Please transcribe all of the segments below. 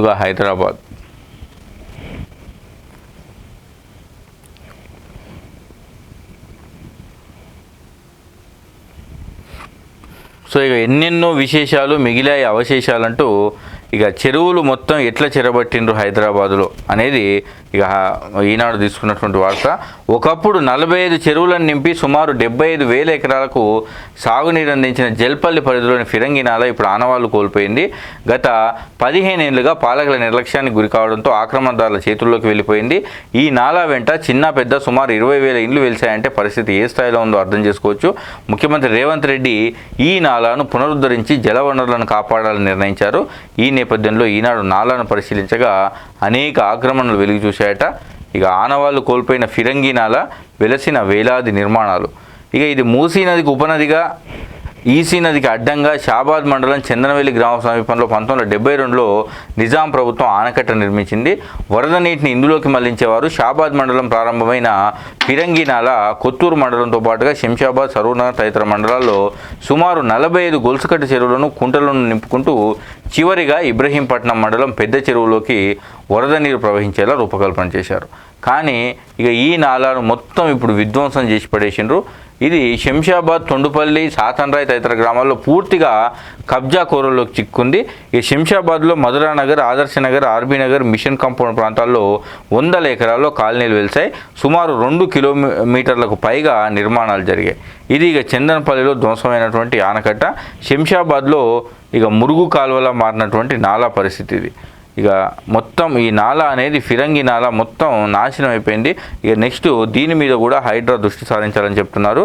ముందుగా హైదరాబాద్. సో ఇక ఎన్నెన్నో విశేషాలు మిగిలాయి అవశేషాలంటూ ఇక చెరువులు మొత్తం ఎట్లా చెరబట్టిండ్రు హైదరాబాదులో అనేది ఇక ఈనాడు తీసుకున్నటువంటి వార్త. ఒకప్పుడు 45 చెరువులను నింపి సుమారు 75,000 ఎకరాలకు సాగునీరు అందించిన జల్పల్లి పరిధిలోని ఫిరంగి నాల ఇప్పుడు ఆనవాళ్లు కోల్పోయింది. గత 15 ఏళ్లుగా పాలకుల నిర్లక్ష్యానికి గురి కావడంతో ఆక్రమణదారుల చేతుల్లోకి వెళ్ళిపోయింది. ఈ నాలా వెంట చిన్న పెద్ద సుమారు 20,000 ఇండ్లు వెలిశాయంటే పరిస్థితి ఏ స్థాయిలో ఉందో అర్థం చేసుకోవచ్చు. ముఖ్యమంత్రి రేవంత్ రెడ్డి ఈ నాలాను పునరుద్ధరించి జలవనరులను కాపాడాలని నిర్ణయించారు. ఈ నేపథ్యంలో ఈనాడు నాలాను పరిశీలించగా అనేక ఆక్రమణలు వెలుగు చూశాయట. ఇక ఆనవాళ్లు కోల్పోయిన ఫిరంగి నాల, వెలసిన వేలాది నిర్మాణాలు. ఇక ఇది మూసీ నదికి ఉపనదిగా, ఈసీ నదికి అడ్డంగా షాబాద్ మండలం చందనవెల్లి గ్రామ సమీపంలో 1972లో నిజాం ప్రభుత్వం ఆనకట్ట నిర్మించింది. వరద నీటిని ఇందులోకి మళ్లించేవారు. షాబాద్ మండలం ప్రారంభమైన ఫిరంగి నాల కొత్తూరు మండలంతో పాటుగా శంషాబాద్, సరూర్నగర్ తదితర మండలాల్లో సుమారు 45 గొలుసుకట్టు చెరువులను, కుంటలను నింపుకుంటూ చివరిగా ఇబ్రహీంపట్నం మండలం పెద్ద చెరువులోకి వరద నీరు ప్రవహించేలా రూపకల్పన చేశారు. కానీ ఇక ఈ నాలాను మొత్తం ఇప్పుడు విధ్వంసం చేసి పడేసిండ్రు. ఇది శంషాబాద్, తొండుపల్లి, సాతన్రాయ్ తదితర గ్రామాల్లో పూర్తిగా కబ్జా కోరల్లోకి చిక్కుంది. ఈ శంషాబాద్లో Madhuranagar, Adarshnagar, RB Nagar, mission compound ప్రాంతాల్లో 100 ఎకరాల్లో కాలనీలు వెలిశాయి. సుమారు 2 కిలోమీటర్లకు పైగా నిర్మాణాలు జరిగాయి. ఇది ఇక చందనపల్లిలో ధ్వంసమైనటువంటి ఆనకట్ట. శంషాబాద్లో ఇక మురుగు కాలువలా మారినటువంటి నాలా పరిస్థితి ఇది. ఇక మొత్తం ఈ నాలా అనేది ఫిరంగి నాలా మొత్తం నాశనం అయిపోయింది. ఇక నెక్స్ట్ దీని మీద కూడా హైడ్రా దృష్టి సారించాలని చెప్తున్నారు.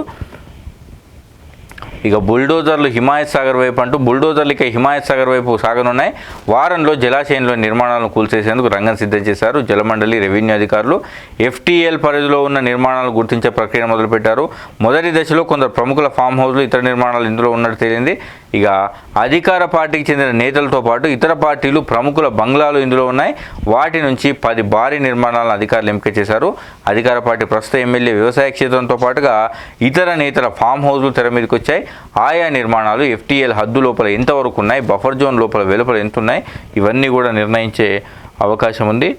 ఇక బుల్డోజర్లు హిమాయత్ సాగర్ వైపు అంటూ బుల్డోజర్లు ఇక హిమాయత్ సాగర్ వైపు సాగనున్నాయి. వారంలో జలాశయంలో నిర్మాణాలను కూల్చేసేందుకు రంగం సిద్ధం చేశారు జలమండలి, రెవెన్యూ అధికారులు. FTL పరిధిలో ఉన్న నిర్మాణాలు గుర్తించే ప్రక్రియను మొదలుపెట్టారు. మొదటి దశలో కొందరు ప్రముఖుల ఫామ్ హౌస్లు, ఇతర నిర్మాణాలు ఇందులో ఉన్నట్టు తేలింది. ఇక అధికార పార్టీకి చెందిన నేతలతో పాటు ఇతర పార్టీలు, ప్రముఖుల బంగ్లాలు ఇందులో ఉన్నాయి. వాటి నుంచి 10 భారీ నిర్మాణాలను అధికారులు ఎంపిక చేశారు. అధికార పార్టీ ప్రస్తుత ఎమ్మెల్యే వ్యవసాయ క్షేత్రంతో పాటుగా ఇతర నేతల ఫామ్ హౌస్లు తెర మీదకి వచ్చాయి. ఆయా నిర్మాణాలు FTL హద్దు లోపల ఎంతవరకు ఉన్నాయి, బఫర్ జోన్ లోపల వెలుపల ఎంత ఉన్నాయి, ఇవన్నీ కూడా నిర్ణయించే అవకాశం ఉంది.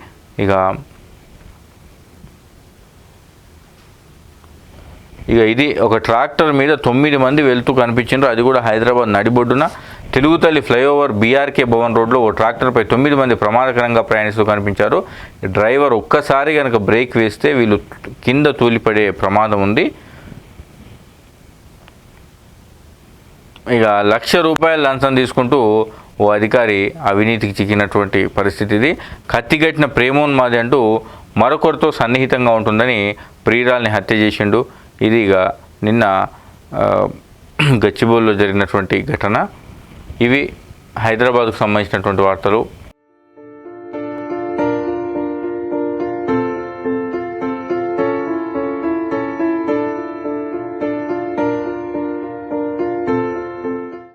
ఇక ఇది ఒక ట్రాక్టర్ మీద 9 మంది వెళ్తూ కనిపించారు. అది కూడా హైదరాబాద్ నడిబొడ్డున తెలుగుతల్లి ఫ్లైఓవర్ BRK భవన్ రోడ్లో ఓ ట్రాక్టర్పై 9 మంది ప్రమాదకరంగా ప్రయాణిస్తూ కనిపించారు. డ్రైవర్ ఒక్కసారి కనుక బ్రేక్ వేస్తే వీళ్ళు కింద తూలిపడే ప్రమాదం ఉంది. ఇక ₹1,00,000 లంచం తీసుకుంటూ ఓ అధికారి అవినీతికి చిక్కినటువంటి పరిస్థితి ఇది. కత్తిగట్టిన ప్రేమోన్మాది అంటూ మరొకరితో సన్నిహితంగా ఉంటుందని ప్రియురాల్ని హత్య చేసిండు. ఇది ఇక నిన్న గచ్చిబౌలిలో జరిగినటువంటి ఘటన. ఇవి హైదరాబాద్కు సంబంధించినటువంటి వార్తలు.